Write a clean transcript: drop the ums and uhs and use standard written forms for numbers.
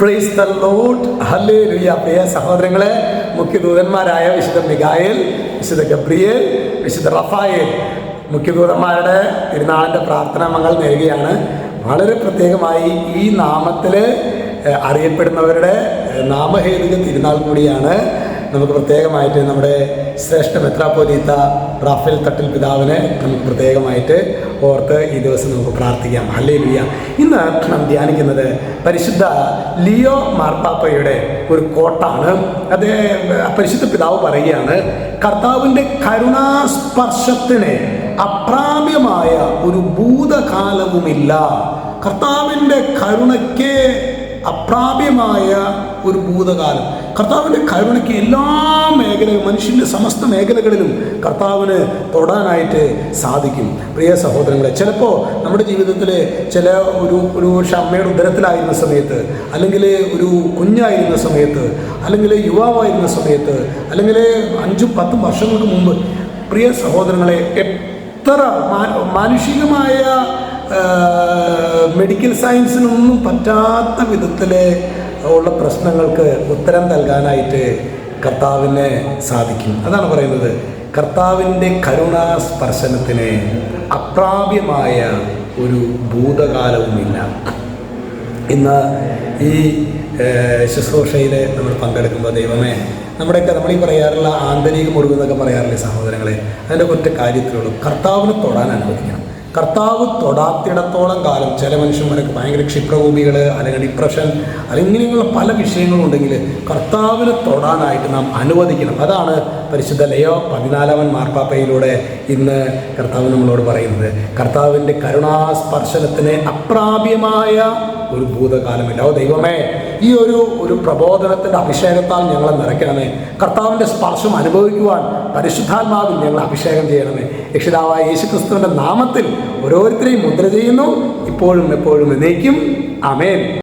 Price the lord, hallelujah. പ്രിയ സഹോദരങ്ങളെ, മുഖ്യദൂതന്മാരായ വിശുദ്ധ മിഖായേൽ, വിശുദ്ധ ഗബ്രിയേൽ, വിശുദ്ധ റഫായേൽ മുഖ്യദൂതന്മാരുടെ തിരുനാളിൻ്റെ പ്രാർത്ഥനാ മംഗൾ നേരുകയാണ്. വളരെ പ്രത്യേകമായി ഈ നാമത്തിൽ അറിയപ്പെടുന്നവരുടെ നാമഹേതുക തിരുനാൾ കൂടിയാണ്. നമുക്ക് പ്രത്യേകമായിട്ട് നമ്മുടെ ശ്രേഷ്ഠ മെത്രാപ്പോലീത്ത റാഫേൽ തട്ടിൽ പിതാവിനെ നമുക്ക് പ്രത്യേകമായിട്ട് ഓർത്ത് ഈ ദിവസം നമുക്ക് പ്രാർത്ഥിക്കാം. ഹല്ലേലൂയ. ഇന്ന് നാം ധ്യാനിക്കുന്നത് പരിശുദ്ധ ലിയോ മാർപ്പാപ്പയുടെ ഒരു കോട്ടാണ്. അത് പരിശുദ്ധ പിതാവ് പറയുകയാണ്, കർത്താവിൻ്റെ കരുണാസ്പർശത്തിന് അപ്രാപ്യമായ ഒരു ഭൂതകാലവുമില്ല. കർത്താവിൻ്റെ കരുണയ്ക്ക് അപ്രാപ്യമായ ഒരു ഭൂതകാലം. കർത്താവിൻ്റെ കരുണയ്ക്ക് എല്ലാ മേഖലകളും, മനുഷ്യൻ്റെ സമസ്ത മേഖലകളിലും കർത്താവിന് തൊടാനായിട്ട് സാധിക്കും. പ്രിയ സഹോദരങ്ങളെ, ചിലപ്പോൾ നമ്മുടെ ജീവിതത്തിൽ ചില ഒരു അമ്മയുടെ ഉദരത്തിലായിരുന്ന സമയത്ത്, അല്ലെങ്കിൽ ഒരു കുഞ്ഞായിരുന്ന സമയത്ത്, അല്ലെങ്കിൽ യുവാവായിരുന്ന സമയത്ത്, അല്ലെങ്കിൽ 5-10 വർഷങ്ങൾക്ക് മുമ്പ്, പ്രിയ സഹോദരങ്ങളെ, എത്ര മാനുഷികമായ മെഡിക്കൽ സയൻസിനൊന്നും പറ്റാത്ത വിധത്തിൽ ഉള്ള പ്രശ്നങ്ങൾക്ക് ഉത്തരം നൽകാനായിട്ട് കർത്താവിന് സാധിക്കും. അതാണ് പറയുന്നത്, കർത്താവിൻ്റെ കരുണാസ്പർശനത്തിന് അപ്രാപ്യമായ ഒരു ഭൂതകാലവുമില്ല. ഇന്ന് ഈ ശുശ്രൂഷയിൽ നമ്മൾ പങ്കെടുക്കുമ്പോൾ ദൈവമേ, നമ്മളീ പറയാറുള്ള ആന്തരിക മുറിവെന്നൊക്കെ പറയാറില്ലേ സഹോദരങ്ങളെ, അതിൻ്റെ ഒറ്റ കാര്യത്തിലുള്ളൂ, കർത്താവിന് തൊടാൻ അനുവദിക്കണം. കർത്താവ് തൊടാത്തിടത്തോളം കാലം ചില മനുഷ്യന്മാർക്ക് ഭയങ്കര ക്ഷിപ്രഭൂമികൾ, അല്ലെങ്കിൽ ഡിപ്രഷൻ, അല്ലെങ്കിൽ ഇങ്ങനെയുള്ള പല വിഷയങ്ങളുണ്ടെങ്കിൽ കർത്താവിനെ തൊടാനായിട്ട് നാം അനുവദിക്കണം. അതാണ് പരിശുദ്ധ ലിയോ 14 മാർപ്പാപ്പയിലൂടെ ഇന്ന് കർത്താവ് നമ്മളോട് പറയുന്നത്. കർത്താവിൻ്റെ കരുണാസ്പർശനത്തിന് അപ്രാപ്യമായ ഒരു ഭൂതകാലമില്ല. ഓ ദൈവമേ, ഈ ഒരു പ്രബോധനത്തിൻ്റെ അഭിഷേകത്താൽ ഞങ്ങളെ നിറയ്ക്കണമേ. കർത്താവിൻ്റെ സ്പർശം അനുഭവിക്കുവാൻ പരിശുദ്ധാത്മാവിൽ ഞങ്ങളെ അഭിഷേകം ചെയ്യണമേ. രക്ഷിതാവായ യേശുക്രിസ്തുവിൻ്റെ നാമത്തിൽ ഓരോരുത്തരെയും മുദ്ര ചെയ്യുന്നു, ഇപ്പോഴും എപ്പോഴും എന്നേക്കും. ആമേൻ.